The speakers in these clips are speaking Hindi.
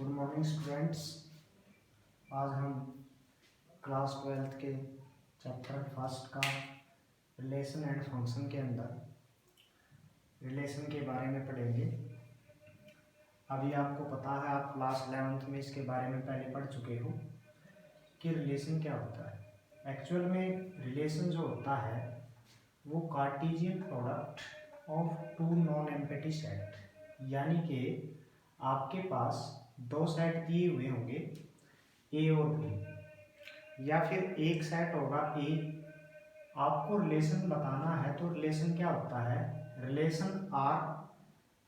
Good morning students. आज हम क्लास 12th के चैप्टर फर्स्ट का रिलेशन एंड फंक्शन के अंदर रिलेशन के बारे में पढ़ेंगे। अभी आपको पता है, आप क्लास 11th में इसके बारे में पहले पढ़ चुके हो कि रिलेशन क्या होता है। एक्चुअल में रिलेशन जो होता है वो Cartesian product of two non empty set, यानी कि आपके पास दो सेट दिए हुए होंगे ए और बी, या फिर एक सेट होगा ए। आपको रिलेशन बताना है तो रिलेशन क्या होता है, relation are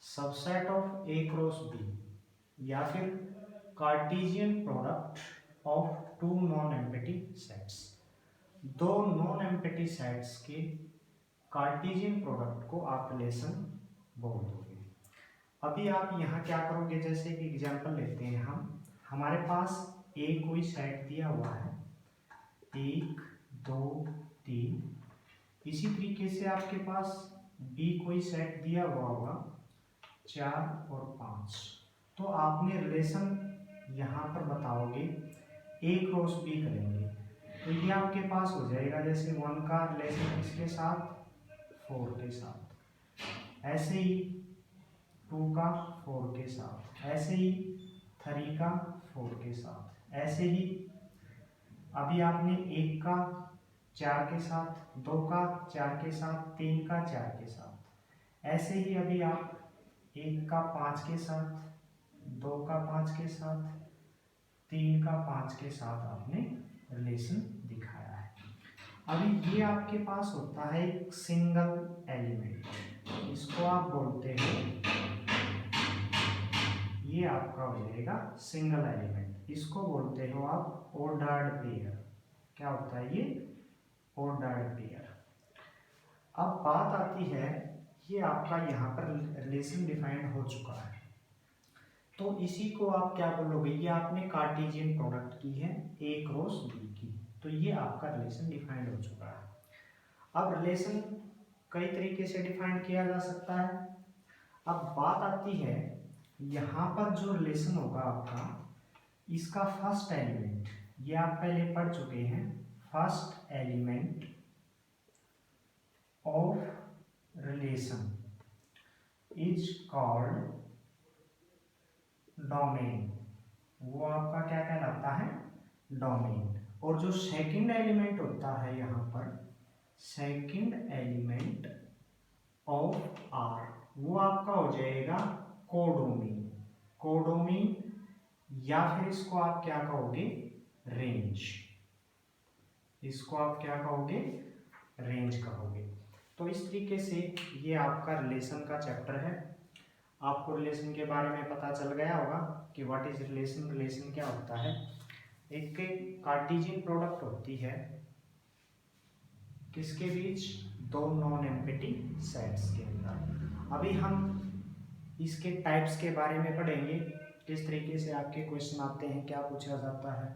subset of a cross b, या फिर Cartesian product of two non empty sets. दो नॉन एम्प्टी सेट्स के कार्टेशियन प्रोडक्ट को आप रिलेशन बोल दोगे। अभी आप यहाँ क्या करोगे, जैसे कि एग्जांपल लेते हैं हमारे पास ए कोई सेट दिया हुआ है 1 2 3। इसी तरीके से आपके पास बी कोई सेट दिया हुआ होगा 4 और 5। तो आपने रिलेशन यहाँ पर बताओगे ए क्रॉस बी करेंगे, तो ये आपके पास हो जाएगा जैसे 1 का रिलेशन किसके साथ, 4 के साथ, ऐसे ही 2 का 4 के साथ, ऐसे ही 3 का 4 के साथ, ऐसे ही अभी आपने 1 का 4 के साथ, 2 का 4 के साथ, 3 का 4 के साथ, ऐसे ही अभी आप 1 का 5 के साथ, 2 का 5 के साथ, 3 का 5 के साथ आपने रिलेशन दिखाया है। अभी ये आपके पास होता है एक सिंगल एलिमेंट, इसको आप बोलते हैं, ये आपका हो जाएगा सिंगल एलिमेंट, इसको बोलते हो आप ऑर्डर्ड पेयर। क्या होता है ये, ऑर्डर्ड पेयर। अब बात आती है, ये आपका यहाँ पर रिलेशन डिफाइंड हो चुका है, तो इसी को आप क्या बोलोगे, ये आपने कार्टेशियन प्रोडक्ट की है ए क्रॉस बी की, तो ये आपका रिलेशन डिफाइंड हो चुका है। अब रिलेशन कई तरीके से डिफाइन किया जा सकता है। अब बात आती है यहाँ पर जो रिलेशन होगा आपका, इसका फर्स्ट एलिमेंट, ये आप पहले पढ़ चुके हैं, first element of relation is called domain. वो आपका क्या कहलाता है, डोमेन। और जो सेकंड एलिमेंट होता है यहाँ पर, सेकंड एलिमेंट ऑफ आर, वो आपका हो जाएगा कोडोमेन। कोडोमेन, या फिर इसको आप क्या कहोगे, रेंज। इसको आप क्या कहोगे, रेंज कहोगे। तो इस तरीके से ये आपका रिलेशन का चैप्टर है। आपको रिलेशन के बारे में पता चल गया होगा कि व्हाट इज रिलेशन, रिलेशन क्या होता है। एक कार्टेशियन प्रोडक्ट होती है किसके बीच, दो नॉन एम्प्टी सेट्स के अंदर। अभी हम इसके टाइप्स के बारे में पढ़ेंगे, किस तरीके से आपके क्वेश्चन आते हैं, क्या पूछा जाता है।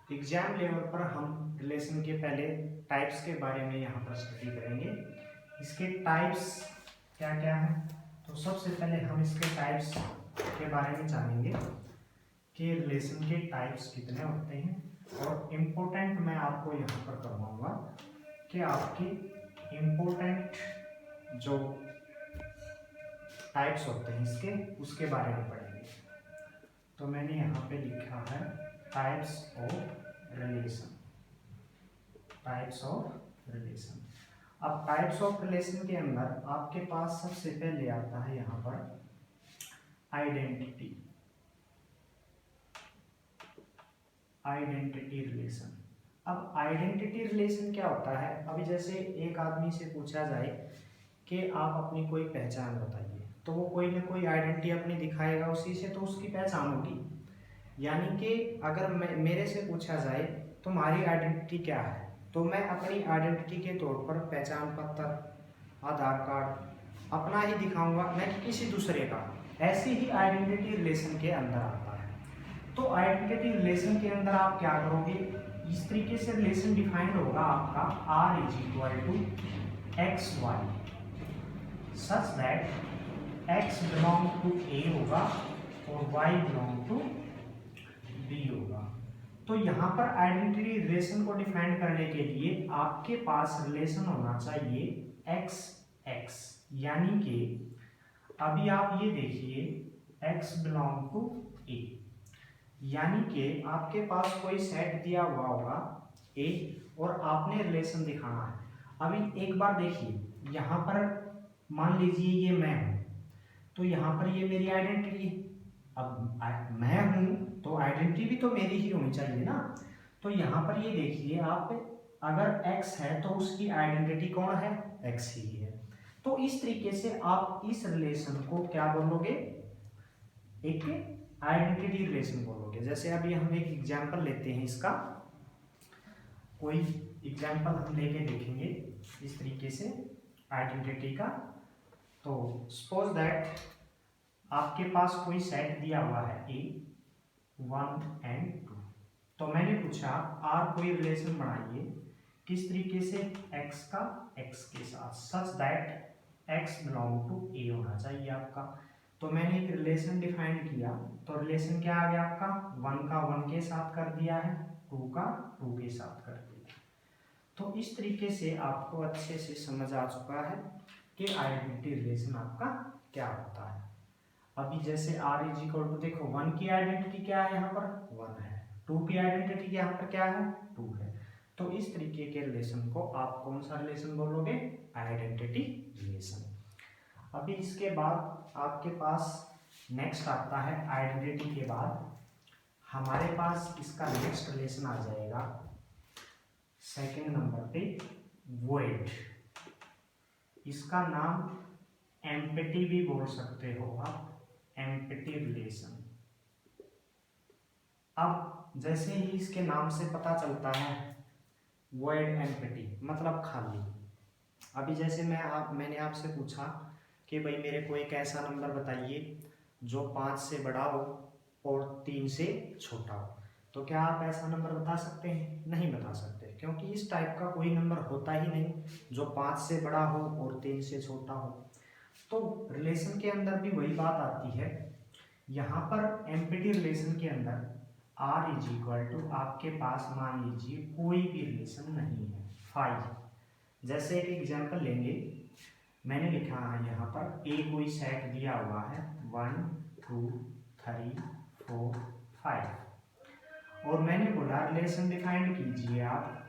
एग्जाम लेवल पर हम रिलेशन के पहले टाइप्स के बारे में यहाँ पर स्टडी करेंगे। इसके टाइप्स क्या क्या हैं, तो सबसे पहले हम इसके टाइप्स के बारे में जानेंगे कि रिलेशन के टाइप्स कितने होते हैं। और इम्पोर्टेंट मैं आपको यहाँ पर करवाऊँगा कि आपके इम्पोर्टेंट जो टाइप्स होते हैं इसके, उसके बारे में पढ़ेंगे। तो मैंने यहाँ पे लिखा है types of relation, types of relation. अब टाइप्स ऑफ रिलेशन के अंदर आपके पास सबसे पहले आता है यहाँ पर आइडेंटिटी, आइडेंटिटी रिलेशन। अब आइडेंटिटी रिलेशन क्या होता है, अभी जैसे एक आदमी से पूछा जाए कि आप अपनी कोई पहचान बताइए, तो वो कोई ना कोई आइडेंटिटी अपनी दिखाएगा, उसी से तो उसकी पहचान होगी। यानी कि अगर मेरे से पूछा जाए तुम्हारी आइडेंटिटी क्या है, तो मैं अपनी आइडेंटिटी के तौर पर पहचान पत्र, आधार कार्ड अपना ही दिखाऊंगा, न कि किसी दूसरे का। ऐसी ही आइडेंटिटी रिलेशन के अंदर आता है। तो आइडेंटिटी रिलेशन के अंदर आप क्या करोगे, इस तरीके से रिलेशन डिफाइंड होगा आपका R is equal to x y, such that x belong to A होगा और y बिलोंग टू b होगा। तो यहाँ पर आइडेंटिटी रिलेशन को डिफाइन करने के लिए आपके पास रिलेशन होना चाहिए एक्स एक्स, यानी कि अभी आप ये देखिए x बिलोंग टू ए, यानी कि आपके पास कोई सेट दिया हुआ होगा ए और आपने रिलेशन दिखाना है। अभी एक बार देखिए यहाँ पर मान लीजिए ये मैं हूं, तो यहाँ पर ये मेरी आइडेंटिटी है। अब मैं हूं तो आइडेंटिटी भी तो मेरी ही होनी चाहिए ना। तो यहाँ पर ये देखिए आप, अगर x है तो उसकी आइडेंटिटी कौन है, x ही है। तो इस तरीके से आप इस रिलेशन को क्या बोलोगे, एक आइडेंटिटी रिलेशन बोलोगे। जैसे अभी हम एक एग्जांपल लेते हैं, इसका कोई एग्जांपल हम लेके देखेंगे इस तरीके से आइडेंटिटी का। तो सपोज दैट आपके पास कोई सेट दिया हुआ है ए 1 and 2, तो मैंने पूछा आर कोई रिलेशन बनाइए किस तरीके से x का x के साथ, such that x belong to A होना चाहिए आपका। तो मैंने एक रिलेशन डिफाइन किया, तो रिलेशन क्या आ गया आपका, 1 का 1 के साथ कर दिया है, 2 का 2 के साथ कर दिया। तो इस तरीके से आपको अच्छे से समझ आ चुका है कि आइडेंटिटी रिलेशन आपका क्या होता है। अभी जैसे r इज इक्वल टू, देखो 1 की आइडेंटिटी क्या है, यहाँ पर 1 है, 2 की आइडेंटिटी यहाँ पर क्या है, 2 है। तो इस तरीके के रिलेशन को आप कौन सा रिलेशन बोलोगे, आइडेंटिटी रिलेशन। अभी इसके बाद आपके पास नेक्स्ट आता है, आइडेंटिटी के बाद हमारे पास इसका नेक्स्ट रिलेशन आ जाएगा सेकंड नंबर पे, वॉइड। इसका नाम एम्प्टी भी बोल सकते हो आप, एम्प्टी रिलेशन। अब जैसे ही इसके नाम से पता चलता है वॉइड एम्प्टी मतलब खाली। अभी जैसे मैंने आपसे पूछा कि भाई मेरे को एक ऐसा नंबर बताइए जो 5 से बड़ा हो और 3 से छोटा हो, तो क्या आप ऐसा नंबर बता सकते हैं, नहीं बता सकते, क्योंकि इस टाइप का कोई नंबर होता ही नहीं जो 5 से बड़ा हो और 3 से छोटा हो। तो रिलेशन के अंदर भी वही बात आती है। यहाँ पर एम्प्टी रिलेशन के अंदर r इज इक्वल टू, आपके पास मान लीजिए कोई भी रिलेशन नहीं है, 5। जैसे एक एग्जांपल लेंगे, मैंने लिखा है यहाँ पर ए कोई सेट दिया हुआ है 1 2 3 4 5, और मैंने बोला रिलेशन डिफाइन कीजिए आप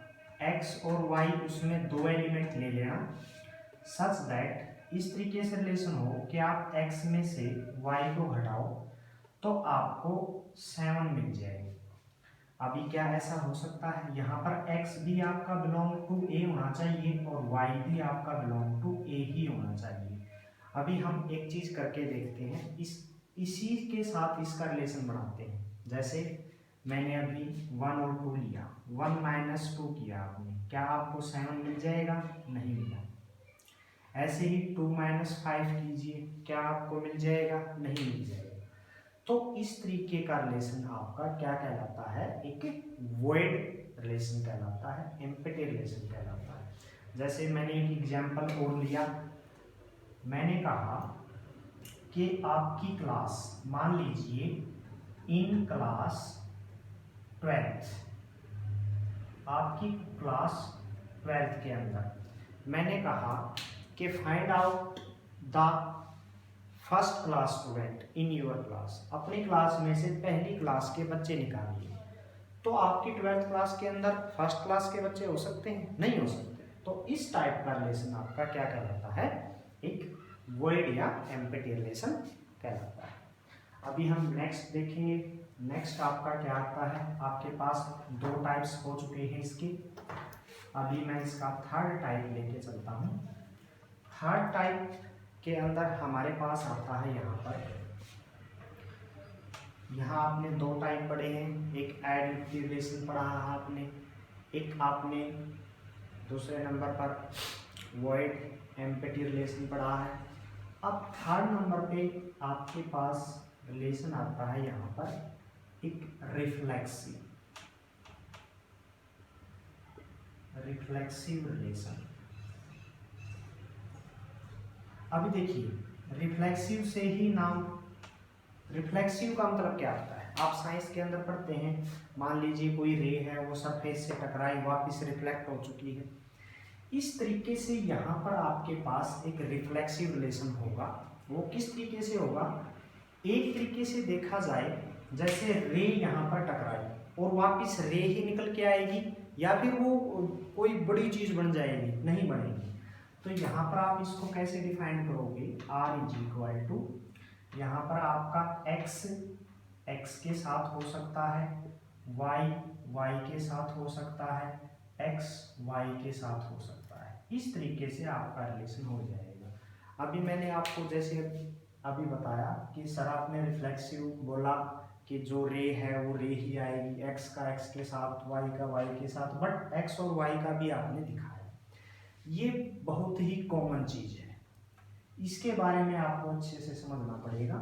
x और y, उसमें 2 एलिमेंट ले लेना सच दैट इस तरीके से रिलेशन हो कि आप x में से y को घटाओ तो आपको 7 मिल जाएगी। अभी क्या ऐसा हो सकता है, यहाँ पर x भी आपका बिलोंग टू a होना चाहिए और y भी आपका बिलोंग टू a ही होना चाहिए। अभी हम एक चीज करके देखते हैं, इसी के साथ इसका रिलेशन बनाते हैं। जैसे मैंने अभी 1 और 2 लिया, 1 माइनस 2 किया आपने, क्या आपको 7 मिल जाएगा, नहीं मिला। ऐसे ही 2 माइनस 5 कीजिए, क्या आपको मिल जाएगा, नहीं मिल जाएगा। तो इस तरीके का रिलेशन आपका क्या कहलाता है, एक वॉइड रिलेशन कहलाता है, एम्प्टी रिलेशन कहलाता है। जैसे मैंने एक एग्जांपल और लिया, मैंने कहा कि आपकी क्लास, मान लीजिए इन क्लास 12th, आपकी क्लास 12th के अंदर मैंने कहा कि find out the first class student in your class, अपनी क्लास में से पहली क्लास के बच्चे निकालिए। तो आपकी 12th क्लास के अंदर फर्स्ट क्लास के बच्चे हो सकते हैं, नहीं हो सकते। तो इस टाइप का रिलेशन आपका क्या कहलाता है, एक वॉइड या एम्प्टी रिलेशन कहलाता है। अभी हम नेक्स्ट देखेंगे, नेक्स्ट आपका क्या आता है, आपके पास 2 टाइप्स हो चुके हैं इसके। अभी मैं इसका थर्ड टाइप लेके चलता हूँ। थर्ड टाइप के अंदर हमारे पास आता है, यहाँ पर, यहाँ आपने 2 टाइप पढ़े हैं, एक आइडेंटिटी रिलेशन पढ़ा है आपने, एक आपने दूसरे नंबर पर वॉइड एम्प्टी रिलेशन पढ़ा है। अब थर्ड नंबर पे आपके पास रिलेशन आता है यहाँ पर एक रिफ्लेक्सिव रिलेशन। अभी देखिए रिफ्लेक्सिव से ही नाम रिफ्लेक्सिव का मतलब क्या होता है, आप साइंस के अंदर पढ़ते हैं, मान लीजिए कोई रे है वो सरफेस से टकराई वापस रिफ्लेक्ट हो चुकी है, इस तरीके से यहाँ पर आपके पास एक रिफ्लेक्सिव रिलेशन होगा। वो किस तरीके से होगा, एक तरीके से देखा जाए जैसे रे यहाँ पर टकराई और वापस रे ही निकल के आएगी, या फिर वो कोई बड़ी चीज बन जाएगी, नहीं बनेगी। तो यहाँ पर आप इसको कैसे डिफाइन करोगे, R इज इक्वल टू, यहाँ पर आपका x के साथ हो सकता है, y के साथ हो सकता है, x y के साथ हो सकता है। इस तरीके से आपका रिलेशन हो जाएगा। अभी मैंने आपको जैसे अभी बताया कि सर आपने रिफ्लेक्सिव बोला कि जो रे है वो रे ही आएगी, x का x के साथ, y का y के साथ, बट x और y का भी आपने दिखाया। ये बहुत ही कॉमन चीज है, इसके बारे में आपको अच्छे से समझना पड़ेगा,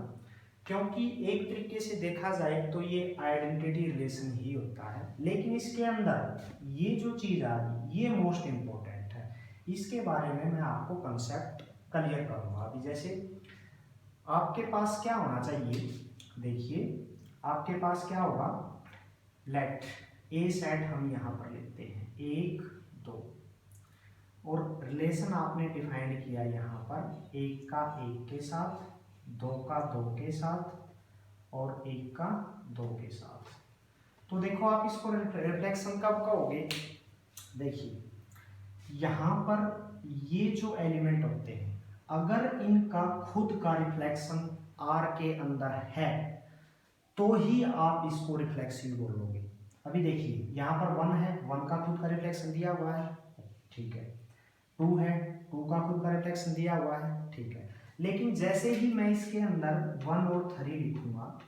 क्योंकि एक तरीके से देखा जाए तो ये आइडेंटिटी रिलेशन ही होता है, लेकिन इसके अंदर ये जो चीज आ गई ये मोस्ट इंपॉर्टेंट है। इसके बारे में मैं आपको कंसेप्ट क्लियर करूंगा। अभी जैसे आपके पास क्या होना चाहिए, देखिए आपके पास क्या होगा, लेट ए सेट हम यहाँ पर लेते हैं 1 2, और रिलेशन आपने डिफाइन किया यहाँ पर 1 का 1 के साथ, 2 का 2 के साथ और 1 का 2 के साथ। तो देखो आप इसको रिफ्लेक्शन कब कहोगे, देखिए यहाँ पर ये जो एलिमेंट होते हैं अगर इनका खुद का रिफ्लेक्शन R के अंदर है तो ही आप इसको रिफ्लेक्सिव बोलोगे। अभी देखिए यहाँ पर 1 है, 1 का खुद का रिफ्लेक्शन दिया हुआ है, ठीक है, 2 है, 2 का खुद का रिफ्लेक्शन दिया हुआ है, ठीक है, लेकिन जैसे ही मैं इसके अंदर 1 और 3 लिखूंगा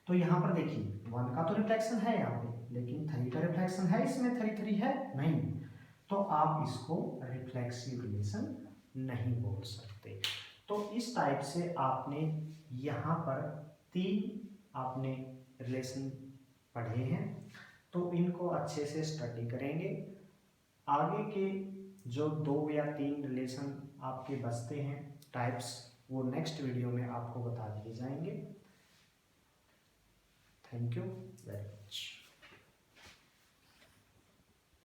तो यहाँ पर देखिए 1 का तो रिफ्लेक्शन है यहाँ पे, लेकिन 3 का रिफ्लेक्शन है इसमें, 3 3 है नहीं, तो आप इसको रिफ्लेक्सिव रिलेशन नहीं बोल सकते। तो इस टाइप से आपने यहाँ पर 3 आपने रिलेशन पढ़े हैं, तो इनको अच्छे से स्टडी करेंगे। आगे के जो 2 या 3 रिलेशन आपके बचते हैं टाइप्स, वो नेक्स्ट वीडियो में आपको बता दिए जाएंगे। Thank you very much.